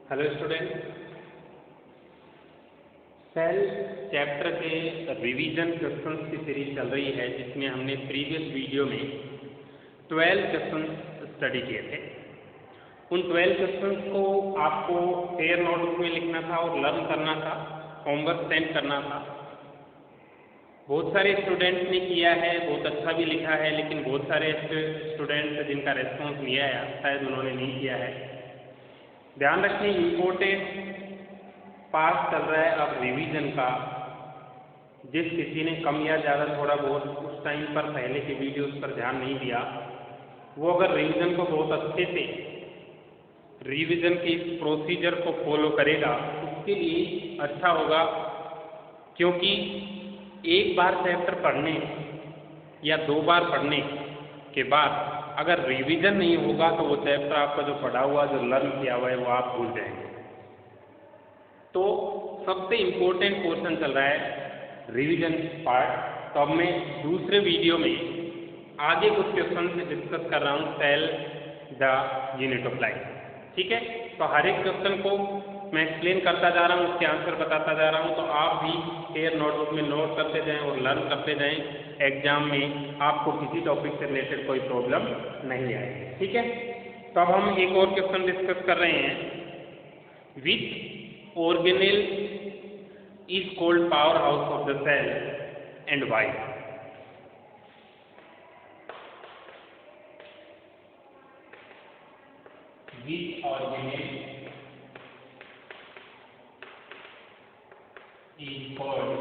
Hello student, cell chapter के revision questions की series चल रही है जिसमें हमने प्रीवियस वीडियो में 12 क्वेश्चंस स्टडी किए थे। उन 12 क्वेश्चंस को आपको फेयर नोटबुक में लिखना था और लर्न करना था, होमवर्क सेंड करना था। बहुत सारे स्टूडेंट्स ने किया है, बहुत अच्छा भी लिखा है, लेकिन बहुत सारे स्टूडेंट्स जिनका रेस्पॉन्स नहीं आया, शायद उन्होंने नहीं किया है। ध्यान रखें, इम्पोर्टेंट पार्ट चल रहा है अब रिवीजन का। जिस किसी ने कम या ज़्यादा थोड़ा बहुत उस टाइम पर पहले के वीडियोस पर ध्यान नहीं दिया, वो अगर रिवीजन को बहुत अच्छे से रिवीजन के इस प्रोसीजर को फॉलो करेगा उसके लिए अच्छा होगा, क्योंकि एक बार चैप्टर पढ़ने या 2 बार पढ़ने के बाद अगर रिवीजन नहीं होगा तो वो चैप्टर आपका जो पढ़ा हुआ, जो लर्न किया हुआ है, वो आप भूल जाएंगे। तो सबसे इम्पोर्टेंट पोर्शन चल रहा है रिवीजन पार्ट। तो अब मैं दूसरे वीडियो में आगे कुछ क्वेश्चन से डिस्कस कर रहा हूँ, cell the unit of life. ठीक है, तो हर एक क्वेश्चन को मैं एक्सप्लेन करता जा रहा हूँ, उसके आंसर बताता जा रहा हूँ, तो आप भी फेयर नोटबुक में नोट करते जाएं और लर्न करते जाएं। एग्जाम में आपको किसी टॉपिक से रिलेटेड कोई प्रॉब्लम नहीं आएगी। ठीक है, तो अब हम एक और क्वेश्चन डिस्कस कर रहे हैं। विच organelle is called powerhouse of the cell and why? Which organelle is called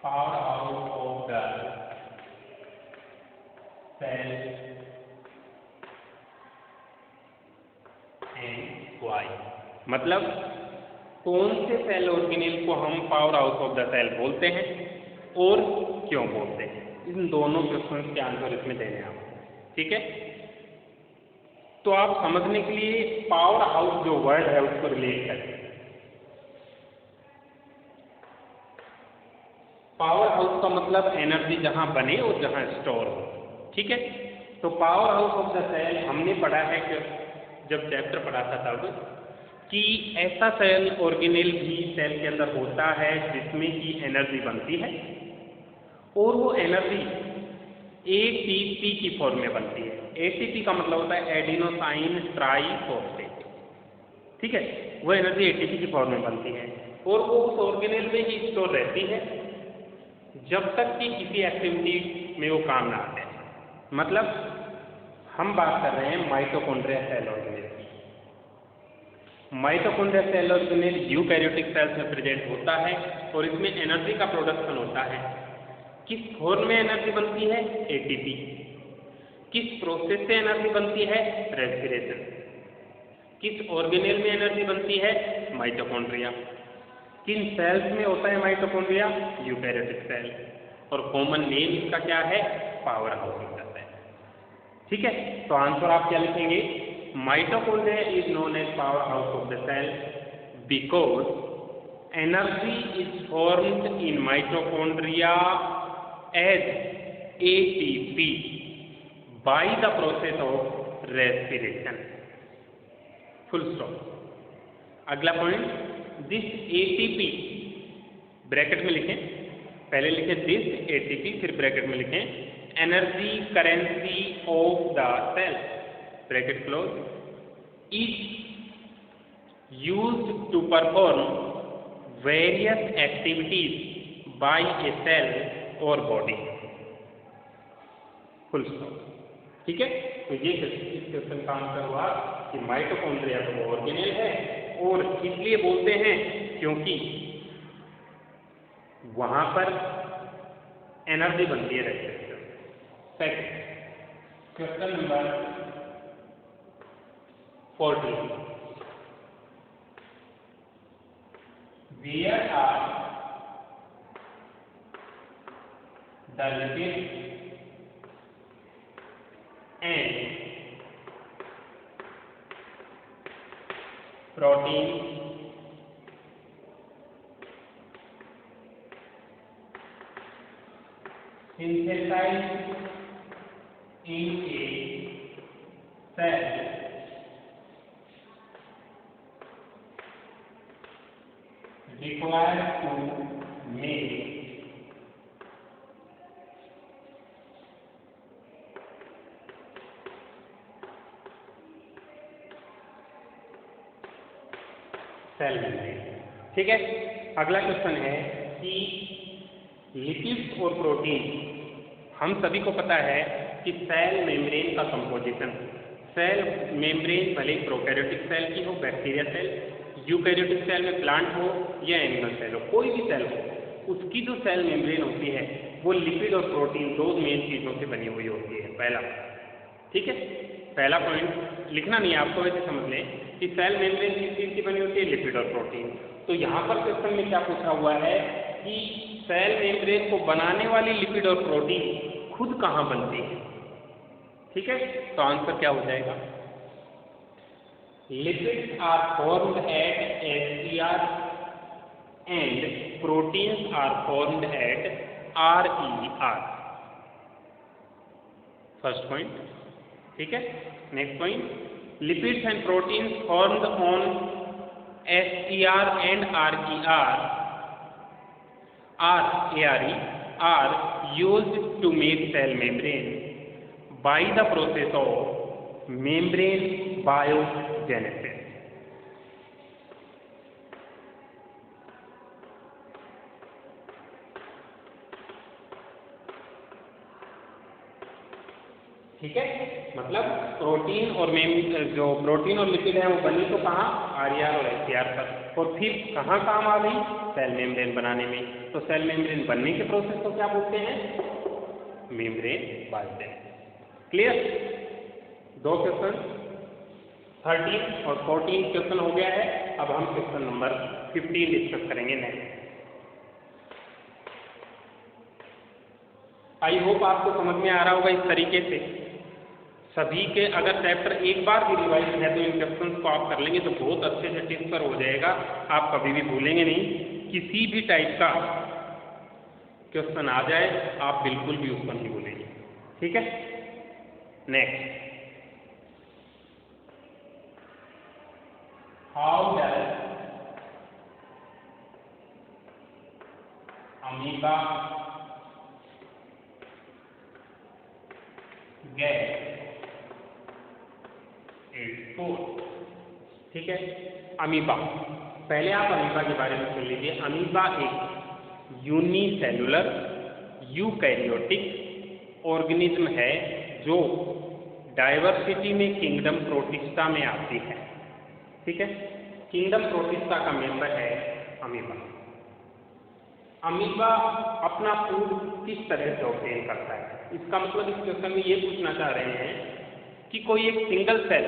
powerhouse of the cell and why? मतलब कौन से सेल ऑर्गेनेल को हम powerhouse of the cell बोलते हैं और क्यों बोलते हैं? इन दोनों क्वेश्चन के आंसर इसमें देने हैं आपको। ठीक है, तो आप समझने के लिए पावर हाउस जो वर्ड है उसको रिलेट करें। पावर हाउस का मतलब एनर्जी जहां बने और जहां स्टोर हो। ठीक है, तो powerhouse of the cell हमने पढ़ा है कि जब चैप्टर पढ़ा था तब कि ऐसा सेल ऑर्गेनेल भी सेल के अंदर होता है जिसमें की एनर्जी बनती है और वो एनर्जी एटीपी की फॉर्म में बनती है। एटीपी का मतलब होता है एडिनोसाइन ट्राइफॉस्फेट। ठीक है, वो एनर्जी एटीपी की फॉर्म में बनती है और वो उस ऑर्गेनेल में ही स्टोर रहती है जब तक कि किसी एक्टिविटी में वो काम ना आते। मतलब हम बात कर रहे हैं माइटोकॉन्ड्रिया सेल ऑर्गेनेल की। Mitochondria cell organelle eukaryotic cells में प्रेजेंट होता है और इसमें एनर्जी का प्रोडक्शन होता है। किस फॉर्म में एनर्जी बनती है? एटीपी। किस प्रोसेस से एनर्जी बनती है? रेस्पिरेशन। किस ऑर्गेनेल में एनर्जी बनती है? माइटोकॉन्ड्रिया। किन सेल्स में होता है माइटोकॉन्ड्रिया? Eukaryotic cell. और कॉमन नेम इसका क्या है? Powerhouse of the cell. ठीक है, तो आंसर आप क्या लिखेंगे? Mitochondria is known as powerhouse of the cell because energy is formed in mitochondria as ATP by the process of respiration. Full stop. अगला पॉइंट, दिस एटीपी, ब्रैकेट में लिखें, पहले लिखें दिस एटीपी, फिर bracket में लिखें energy currency of the cell, bracket close, is used to perform various activities by a cell और body. Full stop. ठीक है, तो ये इस क्वेश्चन का आंसर हुआ कि माइटोकॉन्ड्रिया तो ऑर्गेनेल है और इसलिए बोलते हैं क्योंकि वहां पर एनर्जी बनती है respiration. Second, question number 14, where are the lipids and protein synthesized in a cell required to make cell membrane. ठीक है, अगला क्वेश्चन है कि लिपिड्स और प्रोटीन, हम सभी को पता है कि सेल मेम्ब्रेन का कंपोजिशन, सेल मेम्ब्रेन भले प्रोकैरियोटिक सेल की हो, बैक्टीरिया सेल, यूकैरियोटिक सेल में प्लांट हो या एनिमल सेल हो, कोई भी सेल हो, उसकी जो सेल मेम्ब्रेन होती है वो लिपिड और प्रोटीन दो मेन चीज़ों से बनी हुई होती है। पहला, ठीक है, पहला पॉइंट लिखना नहीं है आपको, वैसे समझ लें कि सेल मेम्ब्रेन किस चीज़ की बनी होती है, लिपिड और प्रोटीन। तो यहाँ पर क्वेश्चन में क्या पूछा हुआ है कि सेल मेम्ब्रेन को बनाने वाली लिपिड और प्रोटीन खुद कहाँ बनती है। ठीक है, तो आंसर क्या हो जाएगा, lipids are formed at SCR and proteins are formed at RER। First point, ठीक है। Next point, lipids and proteins formed on SCR and RER are used to make cell membrane by the process of membrane biogenesis। ठीक है, मतलब protein और जो protein और lipid है वो बनी तो कहाँ, RER और SCR पर, और फिर कहाँ काम आ गई, सेल मेम्ब्रेन बनाने में। तो सेल मेम्ब्रेन बनने के प्रोसेस को क्या बोलते हैं, मेम्ब्रेन बायोजेनेसिस। क्लियर, दो क्वेश्चन 13 और 14 क्वेश्चन हो गया है। अब हम क्वेश्चन नंबर 15 डिस्कस करेंगे नेक्स्ट। आई होप आपको समझ में आ रहा होगा इस तरीके से। सभी के अगर चैप्टर एक बार भी रिवाइज है तो इन क्वेश्चंस को आप कर लेंगे तो बहुत अच्छे से टिप्स पर हो जाएगा, आप कभी भी भूलेंगे नहीं। किसी भी टाइप का क्वेश्चन आ जाए आप बिल्कुल भी उसको नहीं भूलेंगे। ठीक है, next, how does amoeba get its food. ठीक है, अमीबा, पहले आप अमीबा के बारे में सुन लीजिए। अमीबा एक यूनिसेलुलर यूकैरियोटिक ऑर्गेनिज्म है जो डाइवर्सिटी में किंगडम प्रोटिस्टा में आती है। ठीक है, किंगडम प्रोटिस्टा का मेंबर है अमीबा। अमीबा अपना फूड किस तरह से ऑब्टेन करता है, इसका मतलब इस क्वेश्चन में ये पूछना चाह रहे हैं कि कोई एक सिंगल सेल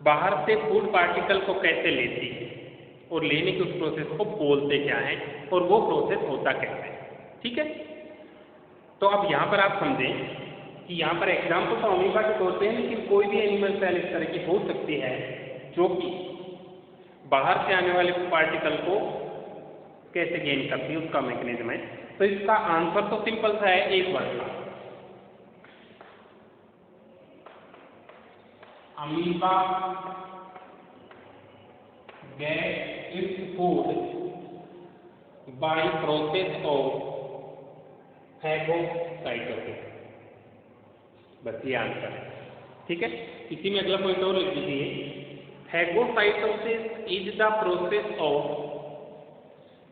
बाहर से फूड पार्टिकल को कैसे लेती है और लेने के उस प्रोसेस को बोलते क्या है और वो प्रोसेस होता कैसे है। ठीक है, तो अब यहाँ पर आप समझें कि यहाँ पर एग्जाम्पल तो अमीबा के तौर पे है, लेकिन कोई भी एनिमल सेल इस तरह की हो सकती है जो कि बाहर से आने वाले पार्टिकल को कैसे गेन करती है, उसका मैकेनिज्म है। तो इसका आंसर तो सिंपल सा है, एक वर्ड का, amoeba get its food by process of phagocytosis. बस ये आंसर है। ठीक है, इसी में अगला पॉइंट और लिख दीजिए, phagocytosis is the process of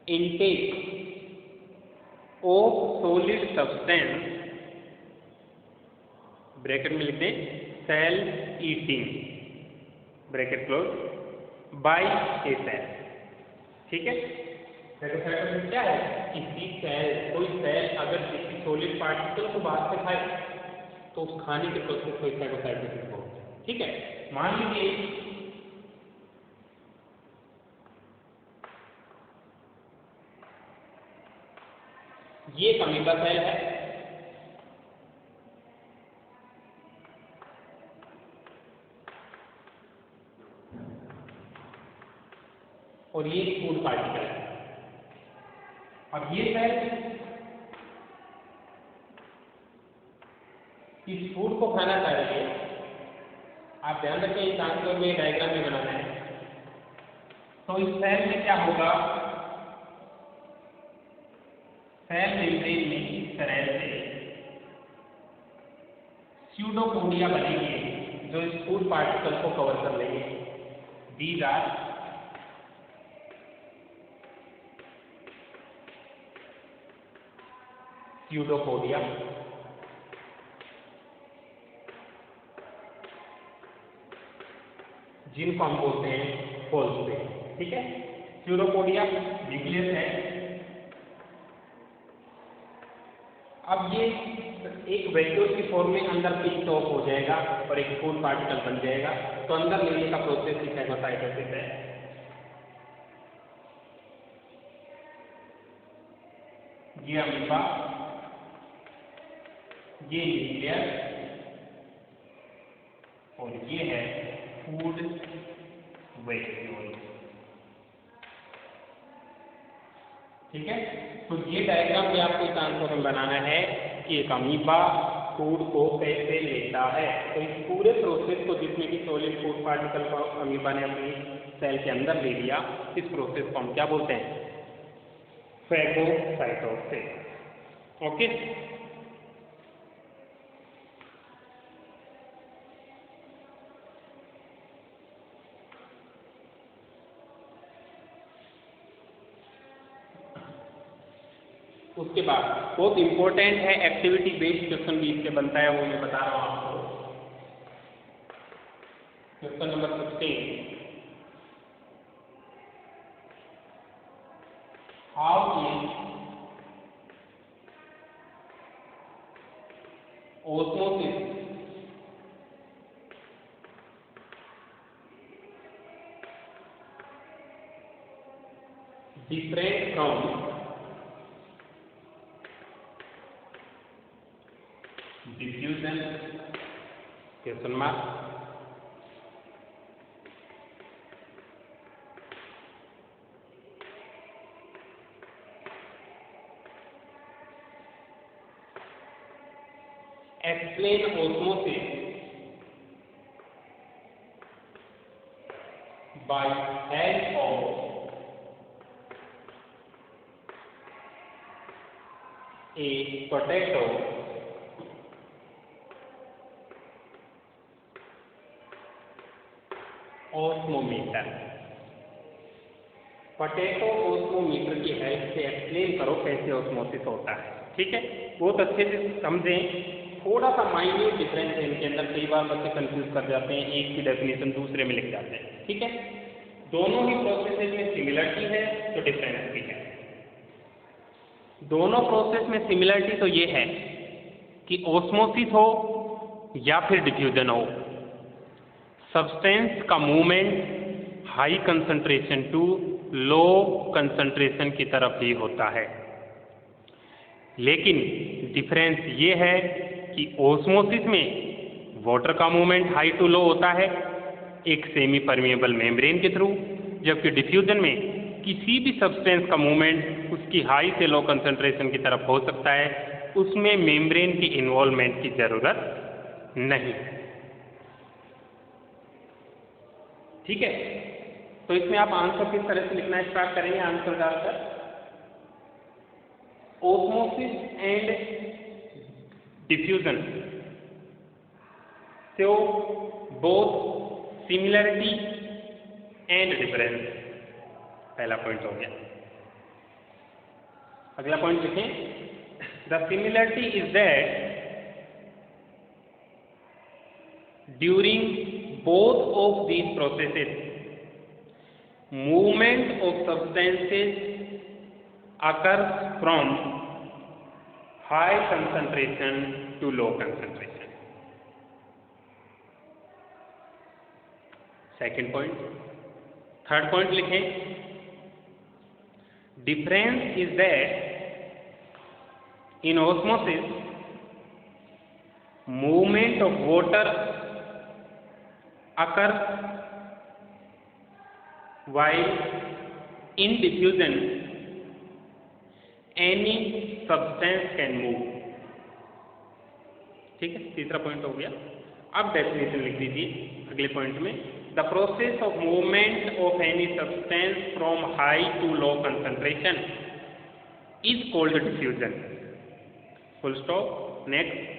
intake of solid substance, bracket में लिख दें, cell eating, bracket close, by a cell. ठीक है, फैगोसाइटोसिस क्या है, किसी सेल, कोई सेल अगर किसी सॉलिड पार्टिकल को बाहर से खाए तो उस खाने के प्रोसेस को फैगोसाइटोसिस बोलते हैं। ठीक है, मान लीजिए ये अमीबा सेल है और ये फूड पार्टिकल है। अब ये सेल इस फूड को खाना चाह रही है, आप ध्यान रखें इस आंसर में डायग्राम में बनाना है। तो इस सेल में क्या होगा, सेल मेम्ब्रेन में इस तरह से स्यूडोपोडिया बनेंगे जो इस फूड पार्टिकल को कवर कर लेंगे। These are pseudopodia. जिनको हम बोलते हैं होल्स पे, ठीक है। स्यूडोपोडिया न्यूक्लियस है। अब ये एक वैक्यूल की फॉर्म में अंदर पिंच ऑफ हो जाएगा और एक फूड पार्टिकल बन जाएगा। तो अंदर लेने का प्रोसेस ही फेगोसाइटोसिस है। ये अमीबा, ये न्यूक्लियस और ये है फूड वैक्यूल, ठीक है। तो ये डायग्राम भी आपको इस आंसर में बनाना है कि एक अमीबा फूड को कैसे लेता है। तो इस पूरे प्रोसेस को, जिसमें कि सॉलिड फूड पार्टिकल को अमीबा ने अपनी सेल के अंदर ले लिया, इस प्रोसेस को हम क्या बोलते हैं, फेगोसाइटोसिस। ओके, उसके बाद बहुत इंपॉर्टेंट है, एक्टिविटी बेस्ड क्वेश्चन भी इससे बनता है, वो मैं बता रहा हूं आपको। Question number 16, how is osmosis different from diffusion? Question mark. Explain osmosis by help of a potato osmometer. Potato osmometer की हेल्प से एक्सप्लेन करो कैसे ऑस्मोसिस होता है, ठीक है। बहुत अच्छे से समझें। थोड़ा सा माइन्यूट डिफरेंस है इनके अंदर, कई बार बच्चे कंफ्यूज कर जाते हैं, एक की डेफिनेशन दूसरे में लिख जाते हैं, ठीक है। दोनों ही प्रोसेस में सिमिलरिटी है तो डिफरेंस भी है। दोनों प्रोसेस में सिमिलरिटी तो ये है कि ऑस्मोसिस हो या फिर डिफ्यूजन हो, सब्सटेंस का movement high concentration to low concentration की तरफ ही होता है। लेकिन डिफरेंस ये है कि ऑस्मोसिस में वाटर का मूवमेंट हाई टू लो होता है एक सेमी परमिएबल मेम्ब्रेन के थ्रू, जबकि डिफ्यूजन में किसी भी सब्सटेंस का मूवमेंट उसकी हाई से लो कंसंट्रेशन की तरफ हो सकता है, उसमें मेम्ब्रेन की इन्वॉल्वमेंट की जरूरत नहीं, ठीक है। तो इसमें आप आंसर किस तरह से लिखना स्टार्ट करेंगे, आंसर डालकर osmosis and diffusion show both similarity and difference. पहला पॉइंट हो गया। अगला पॉइंट लिखें, the similarity is that during both of these processes movement of substances occurs from high concentration to low concentration. Second point. Third point लिखें, difference is that in osmosis movement of water occurs while in diffusion any substance can move. ठीक है, तीसरा point हो गया। अब definition लिख दीजिए अगले पॉइंट में, the process of movement of any substance from high to low concentration is called diffusion, full stop. Next,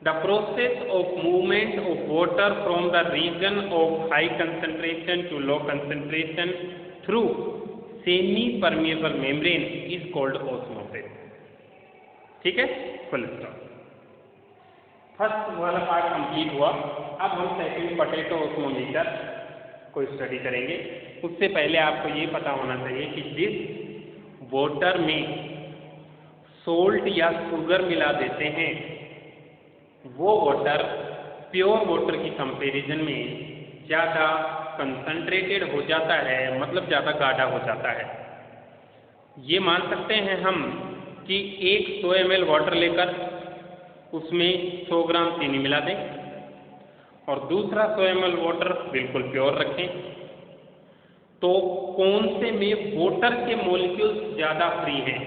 the process of movement of water from the region of high concentration to low concentration through semi permeable membrane is called osmosis, ठीक है, full stop. First वाला part complete हुआ। अब हम second potato osmometer को study करेंगे। उससे पहले आपको ये पता होना चाहिए कि जिस वाटर में सोल्ट या शुगर मिला देते हैं वो वाटर प्योर वाटर की कंपैरिजन में ज़्यादा कंसंट्रेटेड हो जाता है, मतलब ज़्यादा गाढ़ा हो जाता है। ये मान सकते हैं हम कि एक 100 ml वाटर लेकर उसमें 100 ग्राम चीनी मिला दें और दूसरा 100 ml वाटर बिल्कुल प्योर रखें, तो कौन से में वाटर के मॉलिक्यूल्स ज़्यादा फ्री हैं?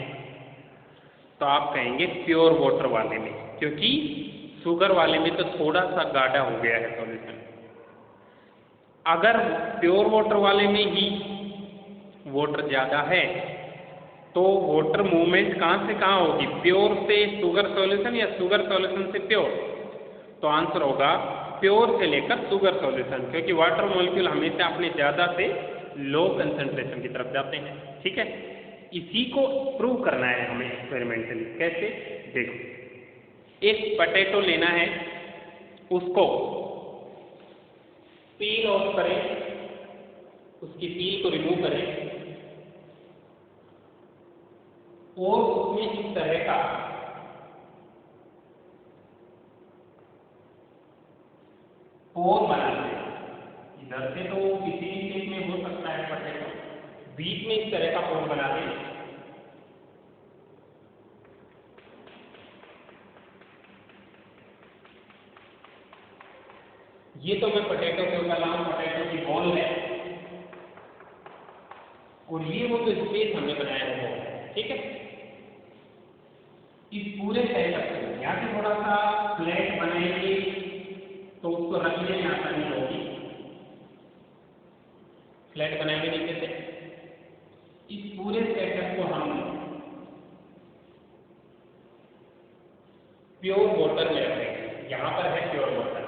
तो आप कहेंगे प्योर वाटर वाले में, क्योंकि शुगर वाले में तो थोड़ा सा गाढ़ा हो गया है सॉल्यूशन। अगर प्योर वाटर वाले में ही वाटर ज़्यादा है तो वाटर मूवमेंट कहाँ से कहाँ होगी, प्योर से शुगर सॉल्यूशन या शुगर सॉल्यूशन से प्योर? तो आंसर होगा प्योर से लेकर शुगर सॉल्यूशन, क्योंकि वाटर मॉलिक्यूल हमेशा अपने ज़्यादा से लो कंसंट्रेशन की तरफ जाते हैं। ठीक है, इसी को प्रूव करना है हमें एक्सपेरिमेंटली। कैसे? देखो, एक पोटैटो लेना है, उसको पील ऑफ करें, उसकी पील को रिमूव करें और उसमें इस तरह का पोर बना दें। इधर से तो किसी भी शेप में हो सकता है पोटैटो, बीच में इस तरह का पोर बना दें। ये तो मैं पोटैटो के ऊपर लाऊं, पोटैटो की बॉल है और ये वो तो स्पेस हमने बनाया हुआ है। ठीक है, इस पूरे सेटअप को यहाँ से थोड़ा सा फ्लैट बनाएंगे तो उसको रखने में आसानी होगी। फ्लैट बनाएंगे नीचे से, इस पूरे सेटअप को हम प्योर वाटर में रखेंगे। यहाँ पर है प्योर वाटर,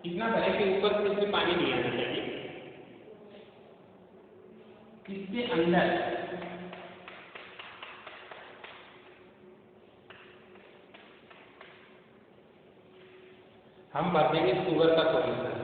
इतना भरे के ऊपर से इसमें पानी नहीं आना चाहिए। इसके अंदर हम भर देंगे शुगर का सॉल्यूशन।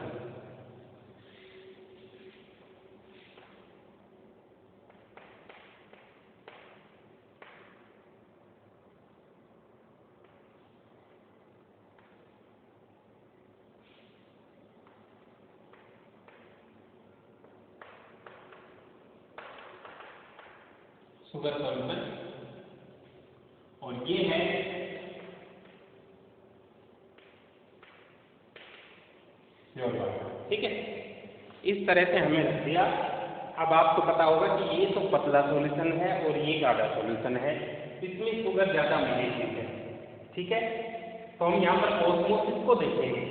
शुगर सॉल्यूशन, और ये है प्योर वाटर। ठीक है, इस तरह से हमें रख दिया। अब आपको पता होगा कि ये तो पतला सॉल्यूशन है और ये गाढ़ा सॉल्यूशन है, इसमें शुगर ज़्यादा मिलेगी है। ठीक है, तो हम यहाँ पर ऑस्मोसिस को देखेंगे।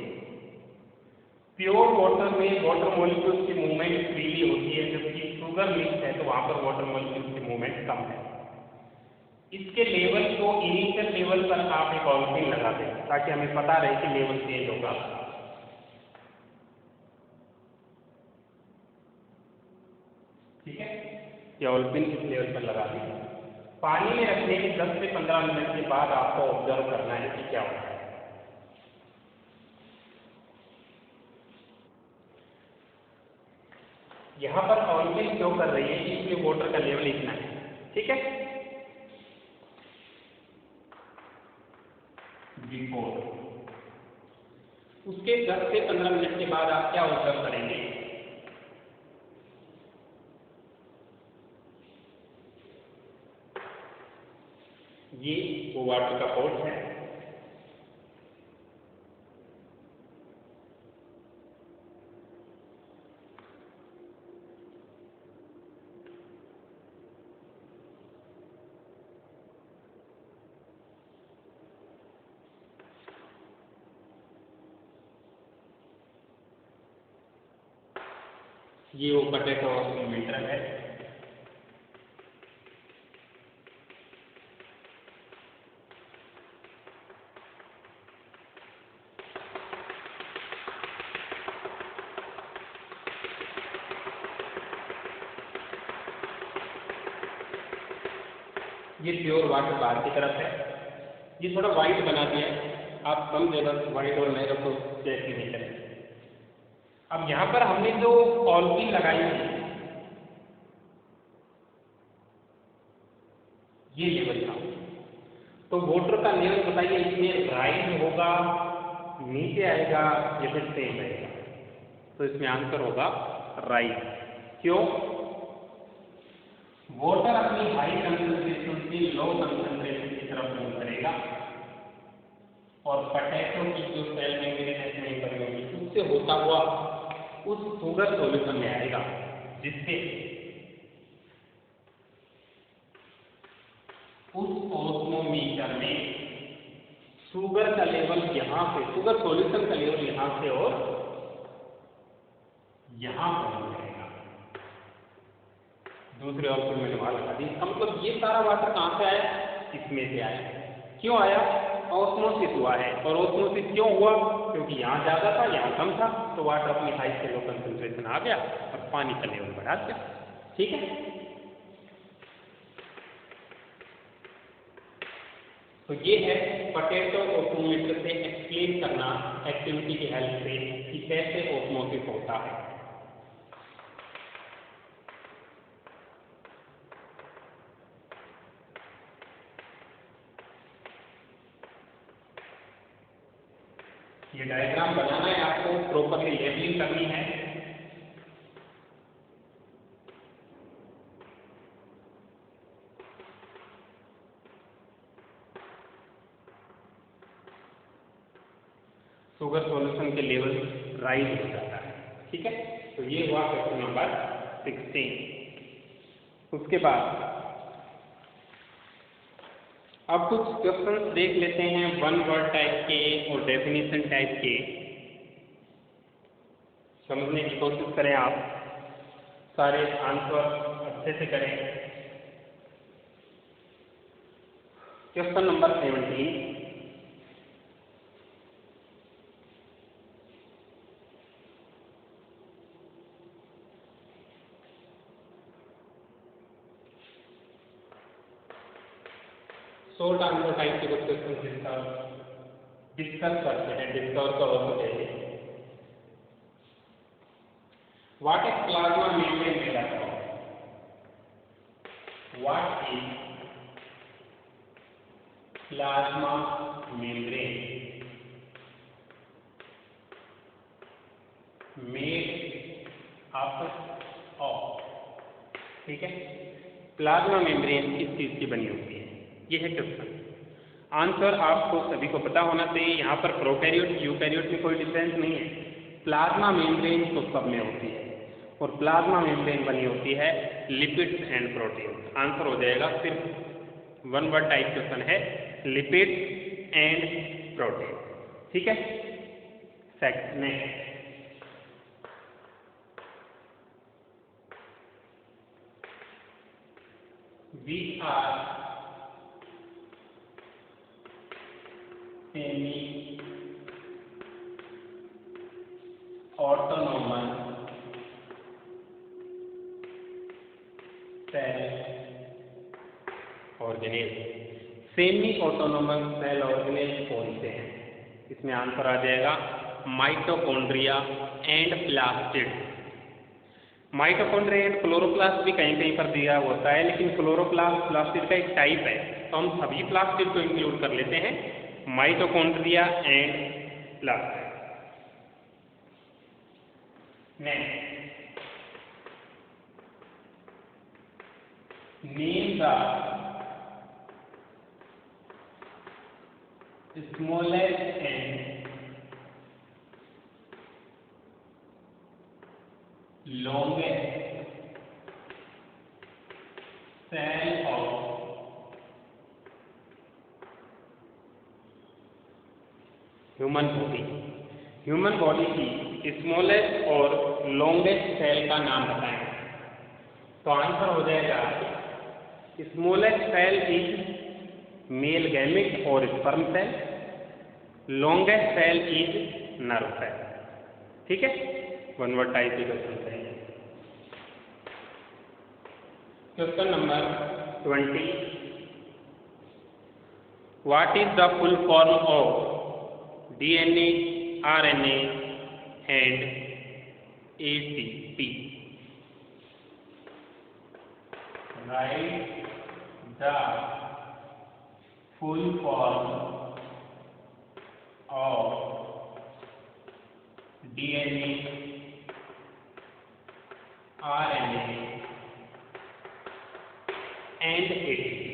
प्योर वाटर में वाटर मॉलिक्यूल्स की मूवमेंट फ्रीली होती है, जबकि शुगर मिक्स है तो वहाँ पर वाटर मॉलिक्यूल्स की मूवमेंट कम है। इसके लेवल को इनिशियल लेवल पर आप एक ऑल्फिन लगा दें ताकि हमें पता रहे कि लेवल चेंज होगा। ठीक है, ये ऑल्फिन इस लेवल पर लगा दें। पानी में रखने के 10 से 15 मिनट के बाद आपको ऑब्जर्व करना है कि क्या होता है। यहाँ पर ऑल्फिन शो कर रही है कि इसमें वाटर का लेवल इतना है। ठीक है, बिफोर, उसके 10 से 15 मिनट के बाद आप क्या ऑब्जर्व करेंगे? ये वो वाटर का पोर्ट है। ये वो पोटैटो ऑस्मोमीटर है। ये प्योर वाटर बाहर की तरफ है। ये थोड़ा वाइट बना दिया है, आप समझे बस, वाइट और नहीं तो चेक नहीं करें। अब यहाँ पर हमने जो पॉलिथीन लगाई है, ये लेवल था, तो वाटर का लेवल बताइए, इसमें राइज होगा, नीचे आएगा या फिर सेम रहेगा? तो इसमें आंसर होगा राइज। क्यों? वाटर अपनी हाई कंसंट्रेशन से लो कंसंट्रेशन की तरफ मूव करेगा और पोटैटो की जो सेल मेम्ब्रेन नहीं बनी होगी उससे होता हुआ उस शुगर सॉल्यूशन में आएगा, जिससे उस ऑस्मोमीटर में शुगर का लेवल यहाँ से, शुगर सॉल्यूशन का लेवल यहाँ से और यहाँ पर जाएगा। दूसरे ऑप्शन में वहां लगा दी। इसका मतलब ये सारा वाटर कहाँ से आया? इसमें से आया। क्यों आया? ऑस्मोसिस हुआ है। और ऑस्मोसिस क्यों हुआ? क्योंकि यहाँ ज़्यादा था, यहाँ कम था, तो वाटर अपनी हाई से लो कंसंट्रेशन आ गया और पानी का लेवल बढ़ा दिया। ठीक है, तो ये है पोटैटो ऑस्मोमीटर से एक्सप्लेन करना एक्टिविटी की हेल्प से कि कैसे ऑस्मोसिस होता है। ये डायग्राम बनाना है आपको, प्रॉपरली लेबलिंग करनी है। शुगर सॉल्यूशन के लेवल राइज हो जाता है। ठीक है, तो ये हुआ क्वेश्चन नंबर 16। उसके बाद अब कुछ क्वेश्चंस देख लेते हैं वन वर्ड टाइप के और डेफिनेशन टाइप के, समझने की कोशिश करें आप, सारे आंसर अच्छे से करें। Question number 17, short answer type के कुछ क्वेश्चन डिस्कस करते हैं, डिस्कवर करो तो चाहिए। What is plasma membrane made up of? What is plasma membrane made up of? ठीक है, प्लाज्मा मेम्ब्रेन किस चीज की बनी होती है, ये है क्वेश्चन। आंसर आपको सभी को पता होना चाहिए। यहाँ पर प्रोकैरियोट यूकैरियोट में कोई डिफरेंस नहीं है, प्लाज्मा मेम्ब्रेन तो सब में होती है और प्लाज्मा मेम्ब्रेन बनी होती है लिपिड्स एंड प्रोटीन। आंसर हो जाएगा, सिर्फ वन वर्ड टाइप क्वेश्चन है, लिपिड्स एंड प्रोटीन। ठीक है, second next, which are semi autonomous cell organelles? Semi autonomous cell organelle कौन से हैं? इसमें आंसर आ जाएगा mitochondria and plastid. Mitochondria and chloroplast भी कहीं कहीं पर दिया होता है, लेकिन क्लोरोप्लास्ट प्लास्टिड का एक टाइप है, तो हम सभी प्लास्टिड को इंक्लूड कर लेते हैं, mitochondria and plastid. Next, name the smallest and longest cell of human body. Human body की स्मॉलेस्ट और लॉन्गेस्ट सेल का नाम बताएं। तो आंसर हो जाएगा smallest cell is male gamete और sperm cell, longest cell is nerve cell. ठीक है, वन वर्ड टाइप के क्वेश्चन है। Question number 20, what is the full form of DNA, RNA and ATP? Write the full form of DNA, RNA and ATP।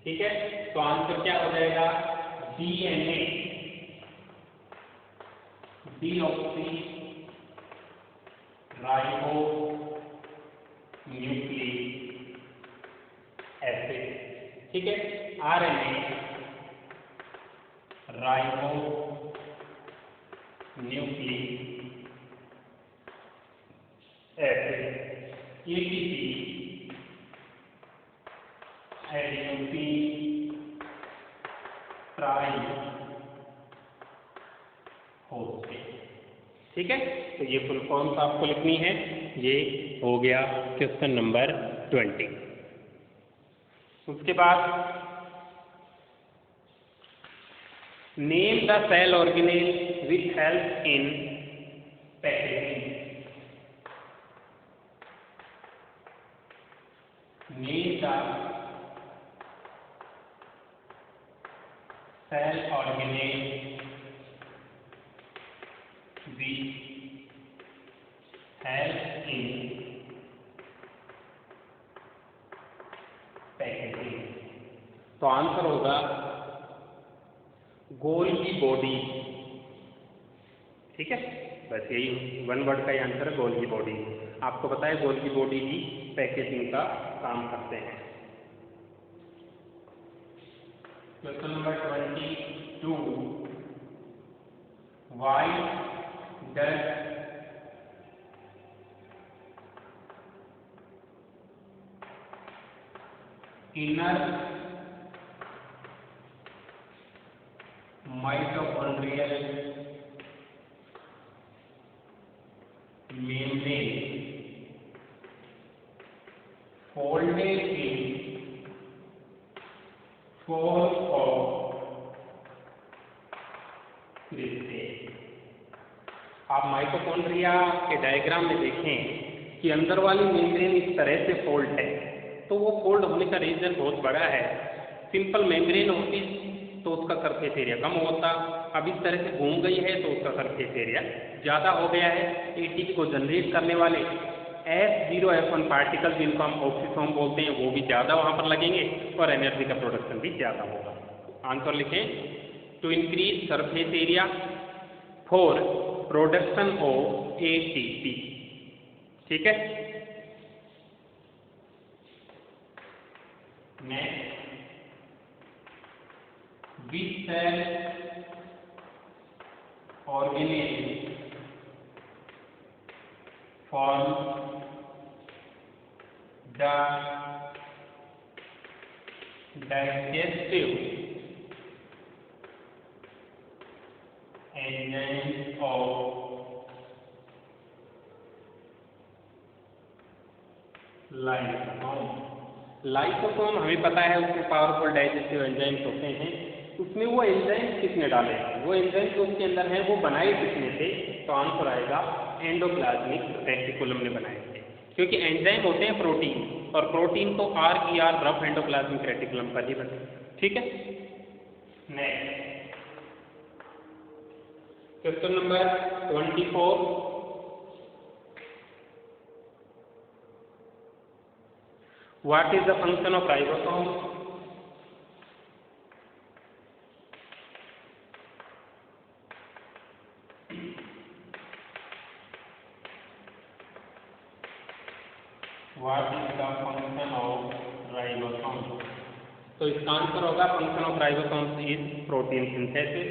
ठीक है, तो answer क्या हो जाएगा? DNA deoxy ribo nucleic acid. ठीक है, RNA ribo nucleic acid, ATP adenosine try phosphate. ठीक है, तो ये फुल फॉर्म्स आपको लिखनी है। ये हो गया क्वेश्चन नंबर 20। उसके बाद name the cell organelle which help in packaging. Name the cell organelle which help in packaging। तो आंसर होगा गोल्गी बॉडी। ठीक है, बस यही वन वर्ड का ही आंसर है, गोल्गी बॉडी। आपको पता है गोल्गी बॉडी भी पैकेजिंग का काम करते हैं। Question number 22, why does inner mitochondrial membrane folded in form of crystal? आप माइटोकॉन्ड्रिया के डायग्राम में देखें कि अंदर वाली मेम्ब्रेन इस तरह से फोल्ड है, तो वो फोल्ड होने का रीजन बहुत बड़ा है। सिंपल मेम्ब्रेन होती तो उसका सरफेस एरिया कम होता, अब इस तरह से घूम गई है तो उसका सरफेस एरिया ज़्यादा हो गया है। ATP को जनरेट करने वाले H0F1 पार्टिकल जिनको हम ऑक्सीसोम बोलते हैं वो भी ज़्यादा वहाँ पर लगेंगे और एनर्जी का प्रोडक्शन भी ज़्यादा होगा। आंसर लिखें, to increase surface area for production of ATP। ठीक है, next, which cell organelle form the digestive enzyme of lysosome. Lysosome हमें पता है उसमें पावरफुल डाइजेस्टिव एंजाइम्स होते हैं। उसमें वो एंजाइम्स किसने डाले, वो एंजाइम्स जो उसके अंदर हैं वो बनाए किसने थे? तो आंसर आएगा एंडोप्लाज्मिक रेटिकुलम ने बनाए थे, क्योंकि एंजाइम होते हैं प्रोटीन, और प्रोटीन तो RER रफ एंडोप्लाज्मिक रेटिकुलम पर ही बने। ठीक है, next, question number 24, what is the function of ribosome? What is the function of ribosome. तो इसका आंसर होगा function of ribosome is protein synthesis.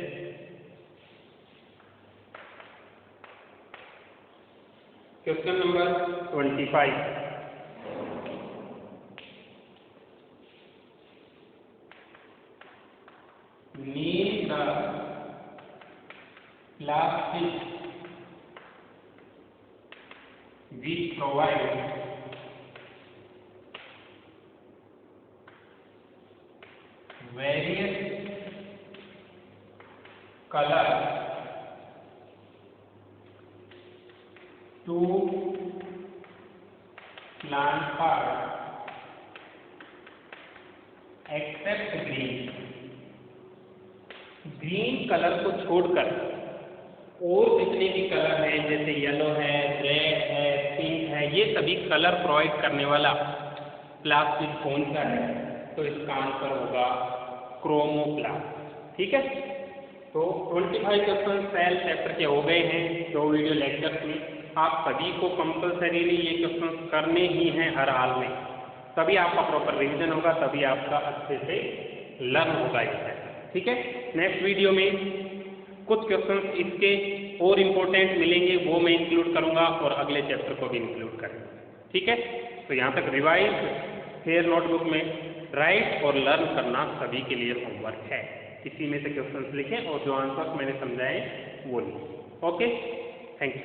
Question number 25, name the plastic which provides various colors to plant parts except green। Green colour को छोड़कर और जितने भी colour हैं जैसे येलो है, रेड है, पिंक है, ये सभी कलर प्रोवाइड करने वाला प्लास्टिक कौन सा है? तो इसका आंसर होगा क्रोमोप्लास्ट। ठीक है, तो 25 क्वेश्चन सेल चैप्टर के हो गए हैं 2 वीडियो लेक्चर्स में। आप सभी को कंपल्सरीली ये क्वेश्चन करने ही हैं हर हाल में, तभी आपका प्रॉपर रिवीजन होगा, तभी आपका अच्छे से लर्न होगा ये। ठीक है, नेक्स्ट वीडियो में कुछ क्वेश्चंस इसके और इम्पोर्टेंट मिलेंगे, वो मैं इंक्लूड करूंगा और अगले चैप्टर को भी इंक्लूड करूंगा। ठीक है, तो यहाँ तक रिवाइज फेयर नोटबुक में राइट और लर्न करना सभी के लिए होमवर्क है। इसी में से क्वेश्चंस लिखें और जो आंसर्स मैंने समझाए वो लिखें। Okay, thank you.